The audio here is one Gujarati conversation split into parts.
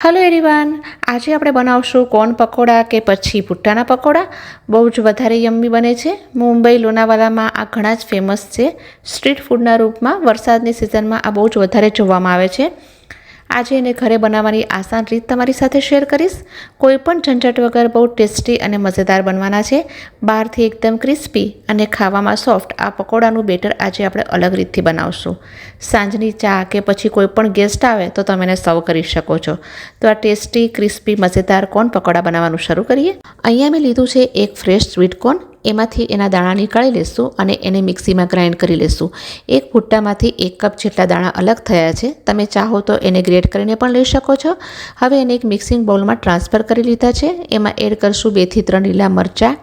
હેલો એવરીવન, આજે આપણે બનાવશું કોર્ન પકોડા કે પછી ભૂટ્ટાના પકોડા. બહુ જ વધારે યમ્મી બને છે. મુંબઈ લોનાવાલામાં આ ઘણા જ ફેમસ છે. સ્ટ્રીટ ફૂડના રૂપમાં વરસાદની સિઝનમાં આ બહુ જ વધારે જોવામાં આવે છે. આજે એને ઘરે બનાવવાની આસાન રીત તમારી સાથે શેર કરીશ. કોઈ પણ ઝંઝટ વગર બહુ ટેસ્ટી અને મજેદાર બનવાના છે. બહારથી એકદમ ક્રિસ્પી અને ખાવામાં સોફ્ટ આ પકોડાનું બેટર આજે આપણે અલગ રીતથી બનાવશું. સાંજની ચા કે પછી કોઈ પણ ગેસ્ટ આવે તો તમે એને સર્વ કરી શકો છો. તો આ ટેસ્ટી ક્રિસ્પી મજેદાર કોર્ન પકોડા બનાવવાનું શરૂ કરીએ. અહીંયા મેં લીધું છે એક ફ્રેશ સ્વીટ કોર્ન. એમાંથી એના દાણા નીકાળી લેશું અને એને મિક્સીમાં ગ્રાઇન્ડ કરી લેશું. એક ભૂટ્ટામાંથી 1 કપ જેટલા દાણા અલગ થયા છે. તમે ચાહો તો એને ગ્રેટ કરીને પણ લઈ શકો છો. હવે એને એક મિક્સિંગ બાઉલમાં ટ્રાન્સફર કરી લીધા છે. એમાં એડ કરશું 2 થી 3 લીલા મરચાં.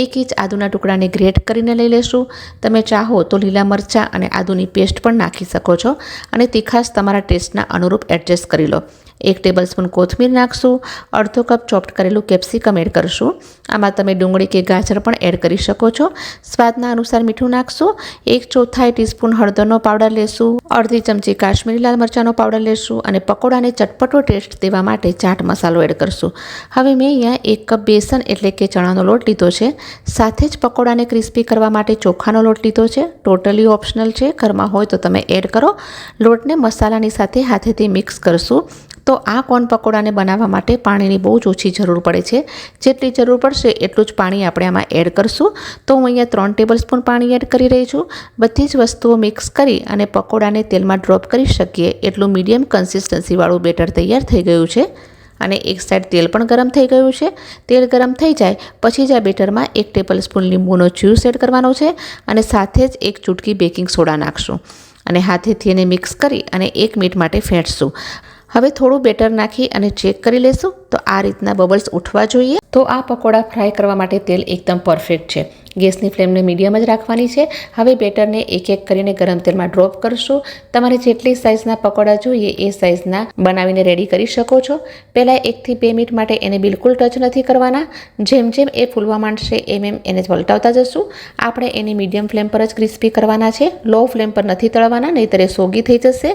1 ઇંચ આદુના ટુકડાને ગ્રેટ કરીને લઈ લેશું. તમે ચાહો તો લીલા મરચાં અને આદુની પેસ્ટ પણ નાખી શકો છો અને તીખાશ તમારા ટેસ્ટના અનુરૂપ એડજસ્ટ કરી લો. 1 ટેબલસ્પૂન કોથમીર નાખશું. અડધો કપ ચોપ્ડ કરેલું કેપ્સિકમ એડ કરશું. આમાં તમે ડુંગળી કે ગાજર પણ એડ કરી શકો છો. સ્વાદના અનુસાર મીઠું નાખશું. 1/4 ટીસ્પૂન હળદરનો પાવડર લેશું. અડધી ચમચી કાશ્મીરી લાલ મરચાંનો પાવડર લેશું અને પકોડાને ચટપટો ટેસ્ટ દેવા માટે ચાટ મસાલો એડ કરશું. હવે મેં અહીંયા 1 કપ બેસન એટલે કે ચણાનો લોટ લીધો છે. સાથે જ પકોડાને ક્રિસ્પી કરવા માટે ચોખાનો લોટ લીધો છે. ટોટલી ઓપ્શનલ છે. ઘરમાં હોય તો તમે એડ કરો. લોટને મસાલાની સાથે હાથેથી મિક્સ કરશું. તો આ કોર્ન પકોડાને બનાવવા માટે પાણીની બહુ જ ઓછી જરૂર પડે છે. જેટલી જરૂર પડશે એટલું જ પાણી આપણે આમાં એડ કરશું. તો હું અહીંયા 3 ટેબલસ્પૂન પાણી એડ કરી રહી છું. બધી જ વસ્તુઓ મિક્સ કરી અને પકોડાને તેલમાં ડ્રોપ કરી શકીએ એટલું મીડિયમ કન્સિસ્ટન્સીવાળું બેટર તૈયાર થઈ ગયું છે. અને એક સાઈડ તેલ પણ ગરમ થઈ ગયું છે. તેલ ગરમ થઈ જાય પછી જ આ બેટરમાં 1 ટેબલસ્પૂન લીંબુનો જ્યુસ એડ કરવાનો છે અને સાથે જ 1 ચૂટકી બેકિંગ સોડા નાખશું અને હાથેથી એને મિક્સ કરી અને 1 મિનિટ માટે ફેંટશું. હવે થોડું બેટર નાખી અને ચેક કરી લેશું. તો આ રીતના બબલ્સ ઉઠવા જોઈએ. તો આ પકોડા ફ્રાય કરવા માટે તેલ એકદમ પરફેક્ટ છે. ગેસની ફ્લેમને મીડિયમ જ રાખવાની છે. હવે બેટરને એક એક કરીને ગરમ તેલમાં ડ્રોપ કરશું. તમારે જેટલી સાઇઝના પકોડા જોઈએ એ સાઇઝના બનાવીને રેડી કરી શકો છો. પહેલાં 1 થી 2 મિનિટ માટે એને બિલકુલ ટચ નથી કરવાના. જેમ જેમ એ ફૂલવા માંડશે એમ એને પલટાવતા જશું. આપણે એને મીડિયમ ફ્લેમ પર જ ક્રિસ્પી કરવાના છે. લો ફ્લેમ પર નથી તળવાના, નહીંતર એ સોગી થઈ જશે.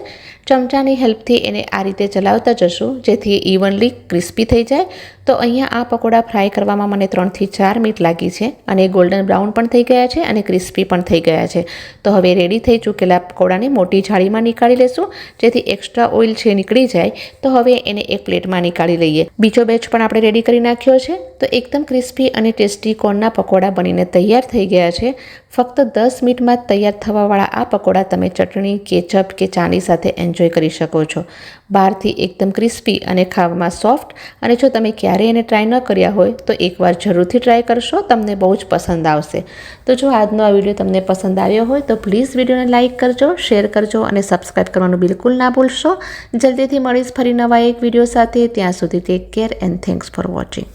ચમચાની હેલ્પથી એને આ રીતે ચલાવતા જશું જેથી એ ઇવનલી ક્રિસ્પી થઈ જાય. તો અહીંયા આ પકોડા ફ્રાય કરવામાં મને 3 થી 4 મિનિટ લાગી છે અને ગોલ્ડન બ્રાઉન પણ થઈ ગયા છે અને ક્રિસ્પી પણ થઈ ગયા છે. તો હવે રેડી થઈ ચૂકેલા પકોડાને મોટી જાળીમાં નીકાળી લેશું જેથી એક્સ્ટ્રા ઓઇલ છે નીકળી જાય. તો હવે એને એક પ્લેટમાં નીકાળી લઈએ. બીજો બેચ પણ આપણે રેડી કરી નાખ્યો છે. તો એકદમ ક્રિસ્પી અને ટેસ્ટી કોર્નના પકોડા બનીને તૈયાર થઈ ગયા છે. ફક્ત 10 મિનિટમાં જ તૈયાર થવાવાળા આ પકોડા તમે ચટણી, કેચઅપ કે ચાની સાથે એન્જોય કરી શકો છો. બહારથી એકદમ ક્રિસ્પી અને ખાવામાં સોફ્ટ. અને જો તમે ક્યારેય એને ટ્રાય ન કર્યા હોય તો એકવાર જરૂરથી ટ્રાય કરશો. તમને બહુ જ પસંદ આવશે. તો જો આજનો આ વિડીયો તમને પસંદ આવ્યો હોય તો પ્લીઝ વિડીયોને લાઇક કરજો, શેર કરજો અને સબસ્ક્રાઈબ કરવાનું બિલકુલ ના ભૂલશો. જલ્દીથી મળીશ ફરી નવા એક વિડીયો સાથે. ત્યાં સુધી take care and thanks for watching.